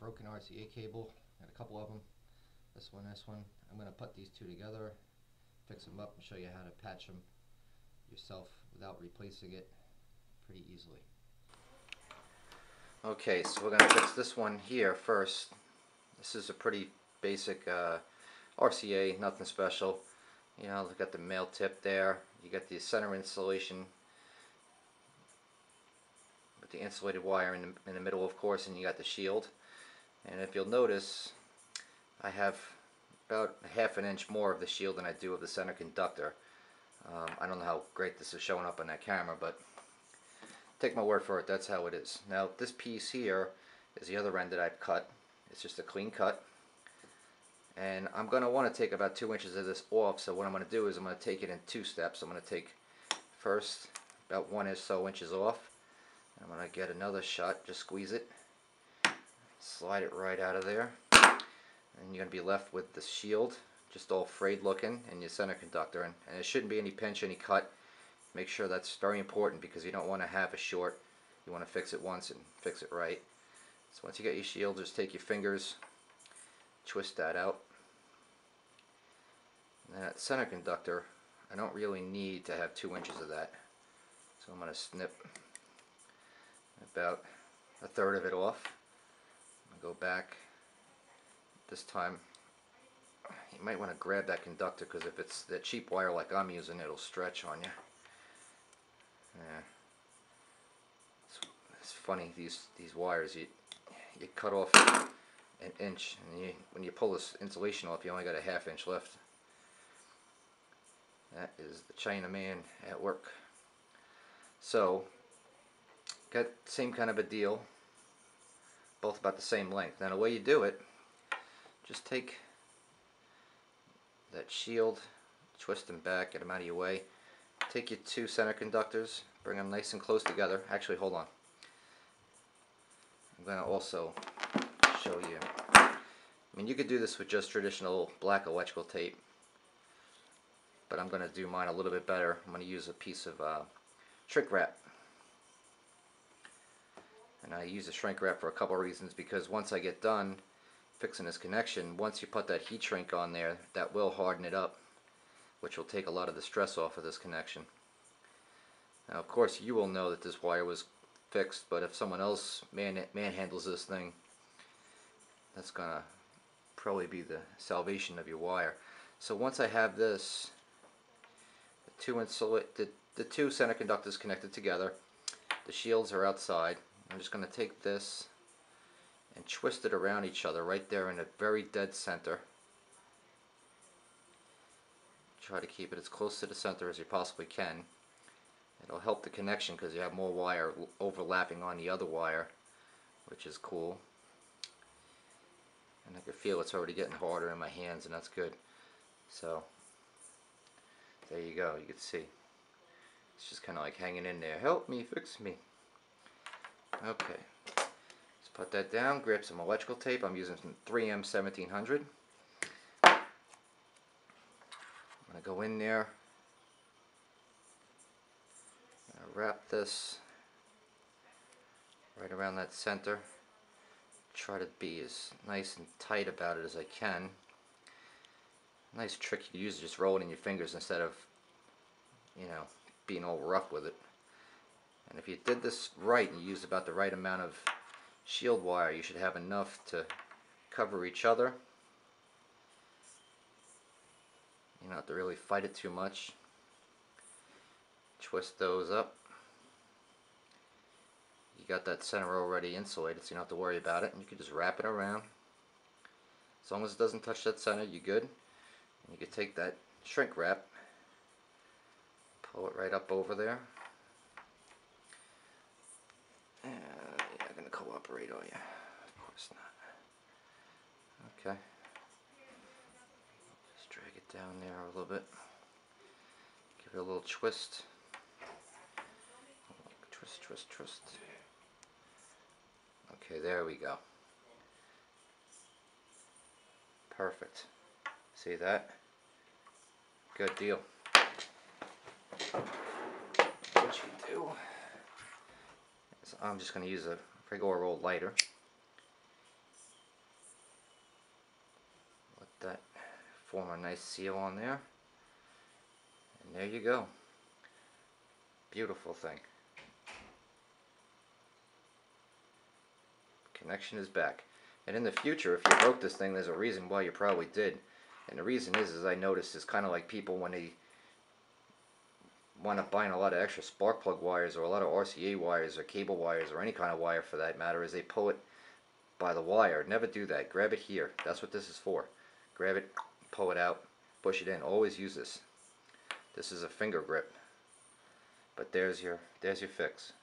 broken RCA cable. Got a couple of them. This one. I'm going to put these two together, fix them up, and show you how to patch them yourself without replacing it pretty easily. Okay, so we're going to fix this one here first. This is a pretty basic RCA, nothing special. You know, we've got the male tip there. You got the center insulation with the insulated wire in the middle, of course, and you got the shield. And if you'll notice, I have about a ½ inch more of the shield than I do of the center conductor. I don't know how great this is showing up on that camera, but take my word for it, that's how it is. Now this piece here is the other end that I've cut. It's just a clean cut. And I'm going to want to take about 2 inches of this off, so what I'm going to do is I'm going to take it in 2 steps. I'm going to take first about 1 or so inches off. I'm going to get another shot, just squeeze it, slide it right out of there, and you're going to be left with the shield, just all frayed looking, and your center conductor. And there shouldn't be any pinch, any cut. Make sure that's very important because you don't want to have a short. You want to fix it once and fix it right. So once you get your shield, just take your fingers, twist that out. And that center conductor, I don't really need to have 2 inches of that. So I'm going to snip about 1/3 of it off. I'm going to go back. This time, you might want to grab that conductor because if it's that cheap wire like I'm using, it'll stretch on you. Yeah. It's funny, these wires, you cut off an inch, and when you pull this insulation off, you only got a ½ inch left. That is the China man at work. So, got the same kind of a deal, both about the same length. Now the way you do it, just take that shield, twist them back, get them out of your way. Take your 2 center conductors, bring them nice and close together. Actually, hold on. I'm going to also show you. I mean, you could do this with just traditional black electrical tape, but I'm going to do mine a little bit better. I'm going to use a piece of shrink wrap. And I use a shrink wrap for a couple of reasons, because once I get done fixing this connection, once you put that heat shrink on there, that will harden it up, which will take a lot of the stress off of this connection. Now, of course, you will know that this wire was fixed, but if someone else manhandles this thing, that's gonna probably be the salvation of your wire. So once I have this, the 2 center conductors connected together, the shields are outside. I'm just going to take this and twist it around each other right there in the very dead center. Try to keep it as close to the center as you possibly can. It'll help the connection because you have more wire overlapping on the other wire, which is cool. And I can feel it's already getting harder in my hands, and that's good. So there you go, you can see. It's just kind of like hanging in there. Help me, fix me. Okay, let's put that down, grab some electrical tape. I'm using some 3M 1700. I'm going to go in there, wrap this right around that center. Try to be as nice and tight about it as I can. Nice trick you can use is just roll it in your fingers instead of, you know, being all rough with it. And if you did this right and you used about the right amount of shield wire, you should have enough to cover each other. You don't have to really fight it too much. Twist those up. You got that center already insulated, so you don't have to worry about it. And you can just wrap it around. As long as it doesn't touch that center, you're good. And you can take that shrink wrap, pull it right up over there. You're not going to cooperate, are you? Of course not. Okay. Just drag it down there a little bit. Give it a little twist. Twist, twist, twist. Okay, there we go. Perfect. See that? Good deal. What you do is I'm just going to use a regular old lighter. that, form a nice seal on there, and there you go. Beautiful thing. Connection is back. And in the future, if you broke this thing, there's a reason why you probably did. And the reason is I noticed is kind of like people when they wind up buying a lot of extra spark plug wires or a lot of RCA wires or cable wires or any kind of wire for that matter, is they pull it by the wire. Never do that. Grab it here. That's what this is for. Grab it, pull it out, push it in. Always use this. This is a finger grip. But there's your fix.